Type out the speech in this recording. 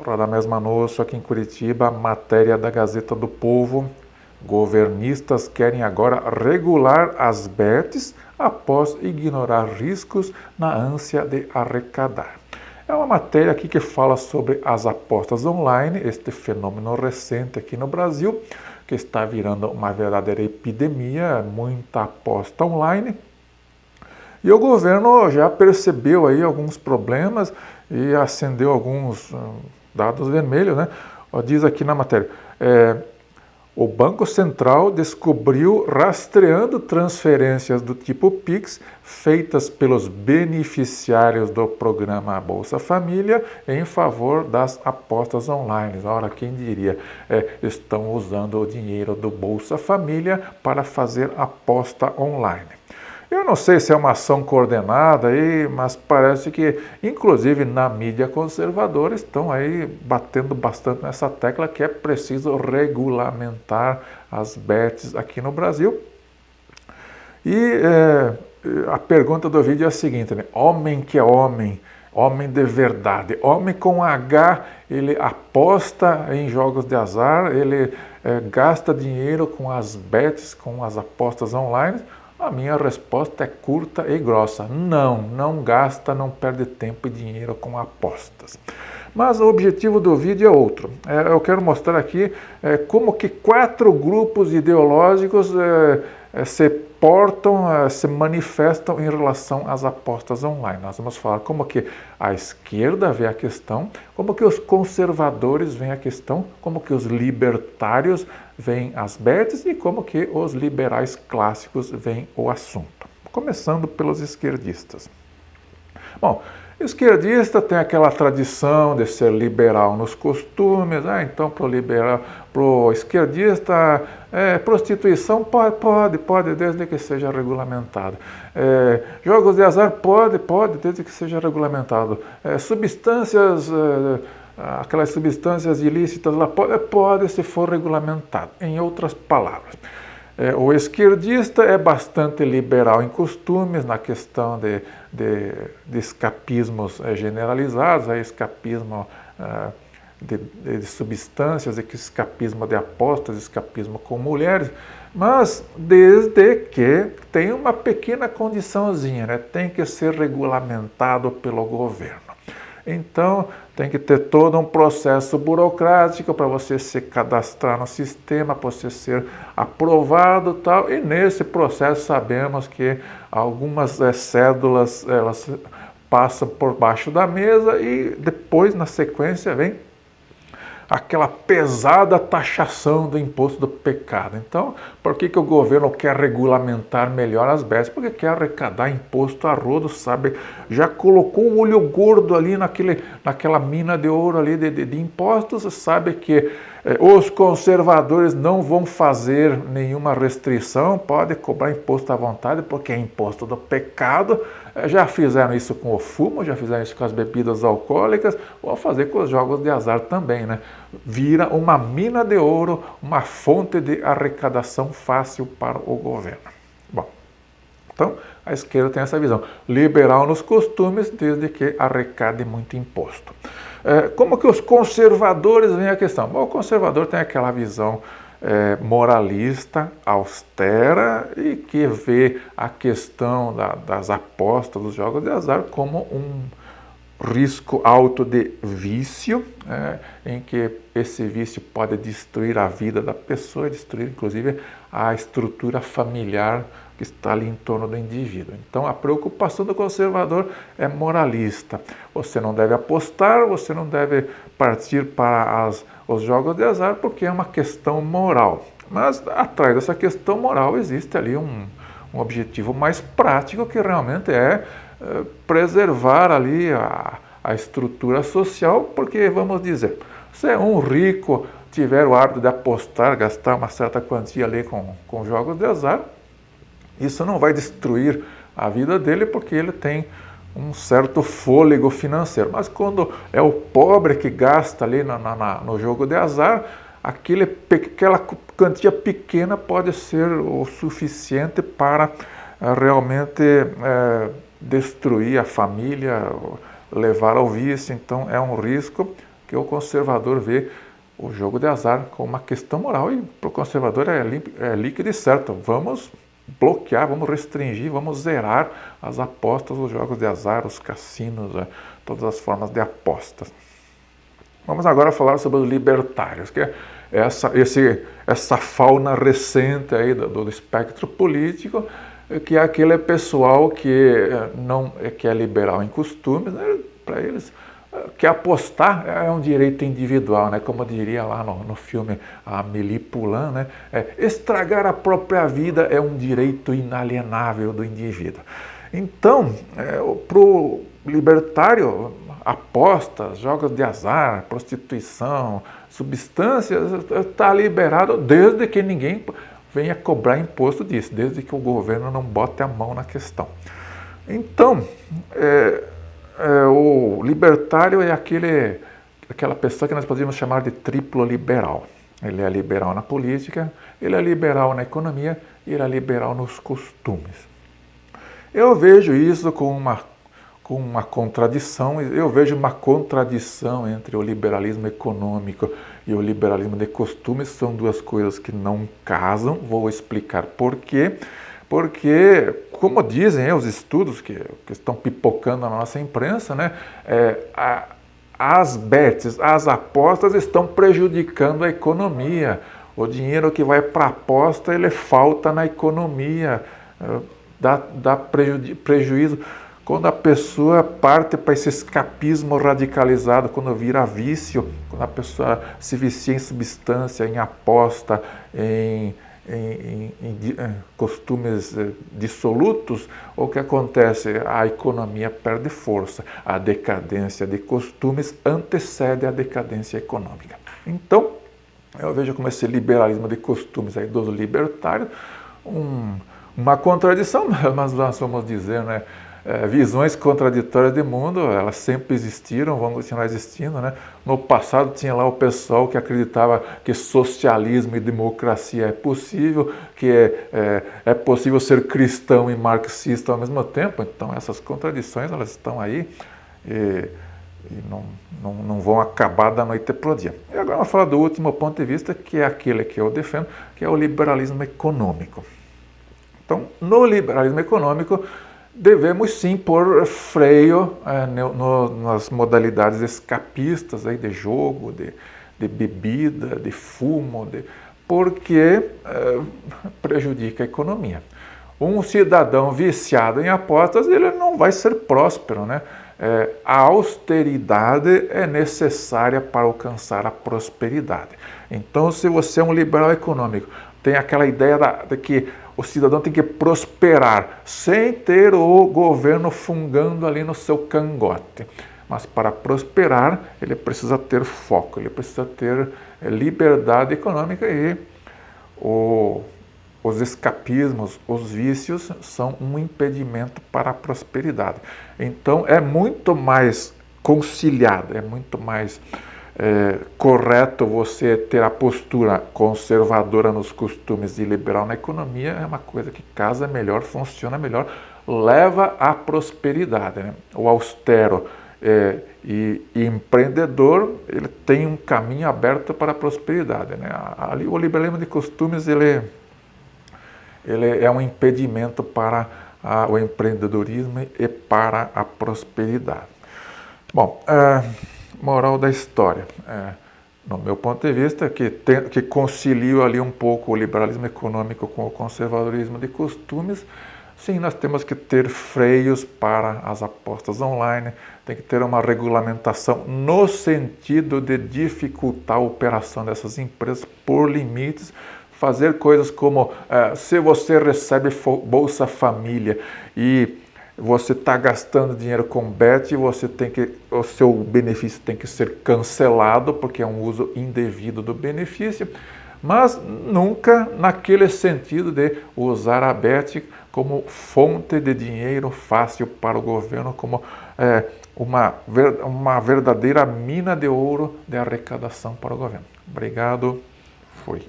Radamés Manosso, aqui em Curitiba, matéria da Gazeta do Povo. Governistas querem agora regular as bets após ignorar riscos na ânsia de arrecadar. É uma matéria aqui que fala sobre as apostas online, este fenômeno recente aqui no Brasil, que está virando uma verdadeira epidemia, muita aposta online. E o governo já percebeu aí alguns problemas e acendeu alguns dados vermelhos, né? Diz aqui na matéria, o Banco Central descobriu rastreando transferências do tipo Pix feitas pelos beneficiários do programa Bolsa Família em favor das apostas online. Ora, quem diria, estão usando o dinheiro do Bolsa Família para fazer aposta online. Eu não sei se é uma ação coordenada aí, mas parece que, inclusive na mídia conservadora, estão aí batendo bastante nessa tecla que é preciso regulamentar as bets aqui no Brasil. E a pergunta do vídeo é a seguinte, né? Homem que é homem, homem de verdade, homem com H, ele aposta em jogos de azar, ele gasta dinheiro com as bets, com as apostas online. A minha resposta é curta e grossa. Não gasta, não perde tempo e dinheiro com apostas. Mas o objetivo do vídeo é outro. Eu quero mostrar aqui como que 4 grupos ideológicos se portam, se manifestam em relação às apostas online. Nós vamos falar como que a esquerda vê a questão, como que os conservadores veem a questão, como que os libertários veem as bets e como que os liberais clássicos veem o assunto. Começando pelos esquerdistas. Bom, esquerdista tem aquela tradição de ser liberal nos costumes, então para o esquerdista, prostituição pode, desde que seja regulamentado. Jogos de azar pode, desde que seja regulamentado. Aquelas substâncias ilícitas lá pode se for regulamentado. Em outras palavras, o esquerdista é bastante liberal em costumes, na questão de escapismos generalizados, escapismo de substâncias, escapismo de apostas, escapismo com mulheres, mas desde que tem uma pequena condiçãozinha, né? Tem que ser regulamentado pelo governo. Então, tem que ter todo um processo burocrático para você se cadastrar no sistema, para você ser aprovado e tal. E nesse processo sabemos que algumas cédulas elas passam por baixo da mesa e depois, na sequência, vem aquela pesada taxação do imposto do pecado. Então, por que o governo quer regulamentar melhor as bets? Porque quer arrecadar imposto a rodo, sabe? Já colocou o olho gordo ali naquela mina de ouro ali de impostos, sabe que os conservadores não vão fazer nenhuma restrição, pode cobrar imposto à vontade, porque é imposto do pecado. Já fizeram isso com o fumo, já fizeram isso com as bebidas alcoólicas, vão fazer com os jogos de azar também, né? Vira uma mina de ouro, uma fonte de arrecadação fácil para o governo. Bom, então a esquerda tem essa visão, liberal nos costumes, desde que arrecade muito imposto. Como que os conservadores veem a questão? Bom, o conservador tem aquela visão moralista, austera e que vê a questão das apostas, dos jogos de azar como um risco alto de vício, em que esse vício pode destruir a vida da pessoa, destruir inclusive a estrutura familiar que está ali em torno do indivíduo. Então a preocupação do conservador é moralista. Você não deve apostar, você não deve partir para os jogos de azar porque é uma questão moral. Mas atrás dessa questão moral existe ali um objetivo mais prático que realmente é preservar ali a estrutura social, porque vamos dizer, se um rico tiver o hábito de apostar, gastar uma certa quantia ali com jogos de azar, isso não vai destruir a vida dele porque ele tem um certo fôlego financeiro. Mas quando é o pobre que gasta ali no jogo de azar, aquela quantia pequena pode ser o suficiente para realmente destruir a família, levar ao vício. Então é um risco porque o conservador vê o jogo de azar como uma questão moral e para o conservador é líquido e certo. Vamos bloquear, vamos restringir, vamos zerar as apostas, os jogos de azar, os cassinos, todas as formas de apostas. Vamos agora falar sobre os libertários, que é essa fauna recente aí do espectro político, que é aquele pessoal que é liberal em costumes, né? Para eles, que apostar é um direito individual, né? Como diria lá no filme a Amélie Poulain, né? Estragar a própria vida é um direito inalienável do indivíduo. Então, para o libertário, apostas, jogos de azar, prostituição, substâncias, está liberado desde que ninguém venha cobrar imposto disso, desde que o governo não bote a mão na questão. Então, o libertário é aquela pessoa que nós podemos chamar de triplo liberal. Ele é liberal na política, ele é liberal na economia e ele é liberal nos costumes. Eu vejo isso com uma contradição, eu vejo uma contradição entre o liberalismo econômico e o liberalismo de costumes, são duas coisas que não casam, vou explicar por quê. Porque, como dizem os estudos que estão pipocando na nossa imprensa, né, as bets, as apostas estão prejudicando a economia. O dinheiro que vai para a aposta, ele falta na economia, dá prejuízo. Quando a pessoa parte para esse escapismo radicalizado, quando vira vício, quando a pessoa se vicia em substância, em aposta, em costumes dissolutos, o que acontece? A economia perde força. A decadência de costumes antecede a decadência econômica. Então, eu vejo como esse liberalismo de costumes aí dos libertários, uma contradição, mas nós vamos dizer, né? Visões contraditórias de mundo, elas sempre existiram, vão continuar existindo, né? No passado tinha lá o pessoal que acreditava que socialismo e democracia é possível, que é possível ser cristão e marxista ao mesmo tempo. Então essas contradições, elas estão aí e não vão acabar da noite para o dia. E agora vamos falar do último ponto de vista, que é aquele que eu defendo, que é o liberalismo econômico. Então, no liberalismo econômico, devemos sim pôr freio nas modalidades escapistas aí de jogo, de bebida, de fumo, porque prejudica a economia. Um cidadão viciado em apostas, ele não vai ser próspero, né? A austeridade é necessária para alcançar a prosperidade. Então, se você é um liberal econômico, tem aquela ideia de que o cidadão tem que prosperar sem ter o governo fungando ali no seu cangote. Mas para prosperar, ele precisa ter foco, ele precisa ter liberdade econômica e os escapismos, os vícios são um impedimento para a prosperidade. Então é muito mais conciliado, é muito mais correto você ter a postura conservadora nos costumes e liberal na economia, é uma coisa que casa melhor, funciona melhor, leva à prosperidade, né? O austero e empreendedor, ele tem um caminho aberto para a prosperidade, né? Ali, o liberalismo de costumes, ele é um impedimento para o empreendedorismo e para a prosperidade. Bom, moral da história, no meu ponto de vista, que concilia ali um pouco o liberalismo econômico com o conservadorismo de costumes. Sim, nós temos que ter freios para as apostas online, tem que ter uma regulamentação no sentido de dificultar a operação dessas empresas por limites, fazer coisas como, se você recebe Bolsa Família e você está gastando dinheiro com bet, o seu benefício tem que ser cancelado, porque é um uso indevido do benefício, mas nunca naquele sentido de usar a bet como fonte de dinheiro fácil para o governo, como uma verdadeira mina de ouro de arrecadação para o governo. Obrigado, fui.